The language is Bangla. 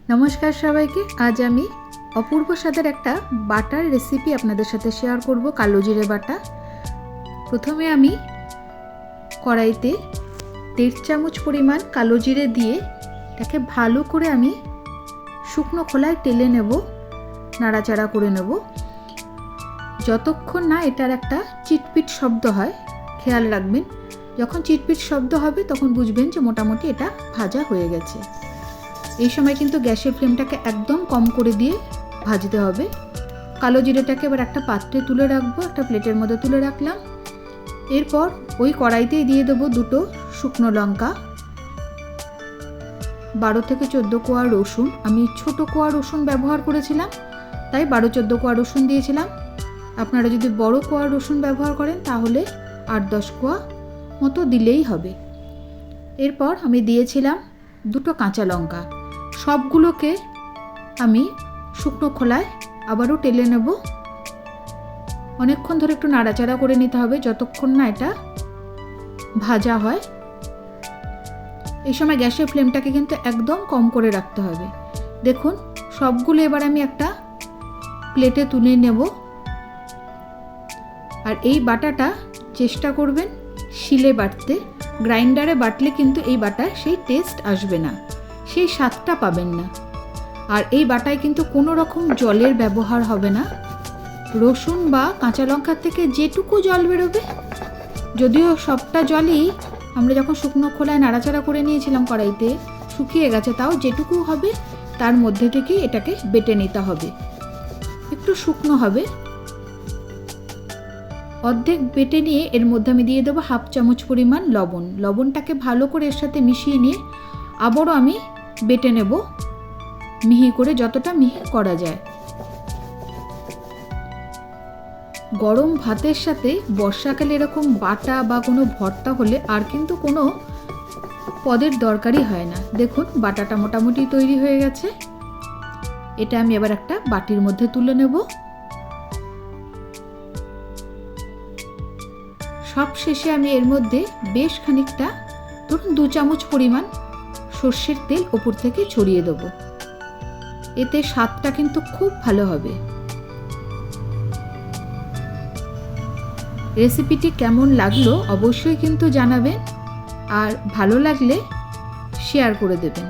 নমস্কার সবাইকে। আজ আমি অপূর্ব স্বাদের একটা বাটার রেসিপি আপনাদের সাথে শেয়ার করব, কালো জিরে বাটা। প্রথমে আমি কড়াইতে 1.5 চামচ পরিমাণ কালো জিরে দিয়ে এটাকে ভালো করে আমি শুকনো খোলায় টেলে নেব, নাড়াচাড়া করে নেব যতক্ষণ না এটার একটা চিটপিট শব্দ হয়। খেয়াল রাখবেন, যখন চিটপিট শব্দ হবে তখন বুঝবেন যে মোটামুটি এটা ভাজা হয়ে গেছে। এই সময় কিন্তু গ্যাসের ফ্লেমটাকে একদম কম করে দিয়ে ভাজতে হবে। কালো জিরেটাকে এবার একটা পাত্রে তুলে রাখবো, একটা প্লেটের মধ্যে তুলে রাখলাম। এরপর ওই কড়াইতেই দিয়ে দেবো 2 শুকনো লঙ্কা, 12 থেকে 14 কোয়া রসুন। আমি ছোট কোয়া রসুন ব্যবহার করেছিলাম, তাই 12-14 কোয়া রসুন দিয়েছিলাম। আপনারা যদি বড় কোয়া রসুন ব্যবহার করেন তাহলে 8-10 কোয়া মতো দিলেই হবে। এরপর আমি দিয়েছিলাম 2 কাঁচা লঙ্কা। সবগুলোকে আমি শুকনো খোলায় আবারও টেলে নেব। অনেকক্ষণ ধরে একটু নাড়াচাড়া করে নিতে হবে যতক্ষণ না এটা ভাজা হয়। এই সময় গ্যাসের ফ্লেমটাকে কিন্তু একদম কম করে রাখতে হবে। দেখুন, সবগুলো এবার আমি একটা প্লেটে তুলে নেব। আর এই বাটাটা চেষ্টা করবেন শিলে বাটতে। গ্রাইন্ডারে বাটলে কিন্তু এই বাটায় সেই টেস্ট আসবে না, সেই স্বাদটা পাবেন না। আর এই বাটায় কিন্তু কোনো রকম জলের ব্যবহার হবে না। রসুন বা কাঁচা লঙ্কার থেকে যেটুকু জল বেরোবে, যদিও সবটা জলই আমরা যখন শুকনো খোলায় নাড়াচাড়া করে নিয়েছিলাম কড়াইতে শুকিয়ে গেছে, তাও যেটুকু হবে তার মধ্যে থেকেই এটাকে বেটে নিতে হবে। একটু শুকনো হবে। অর্ধেক বেটে নিয়ে এর মধ্যে আমি দিয়ে দেবো 1/2 চামচ পরিমাণ লবণ। লবণটাকে ভালো করে এর সাথে মিশিয়ে নিয়ে আবারও আমি বেটে নেব মিহি করে, যতটা মিহি করা যায়। গরম ভাতের সাথে বর্ষাকালে এরকম বাটা বা কোনো ভর্তা হলে আর কিন্তু কোনো পদের দরকারই হয় না। দেখুন, বাটাটা মোটামুটি তৈরি হয়ে গেছে। এটা আমি এবার একটা বাটির মধ্যে তুলে নেব। সব শেষে আমি এর মধ্যে বেশ খানিকটা, ধরুন 2 চামচ পরিমাণ সর্ষের তেল ওপর থেকে ছড়িয়ে দেবো। এতে স্বাদটা কিন্তু খুব ভালো হবে। রেসিপিটি কেমন লাগলো অবশ্যই কিন্তু জানাবেন, আর ভালো লাগলে শেয়ার করে দেবেন।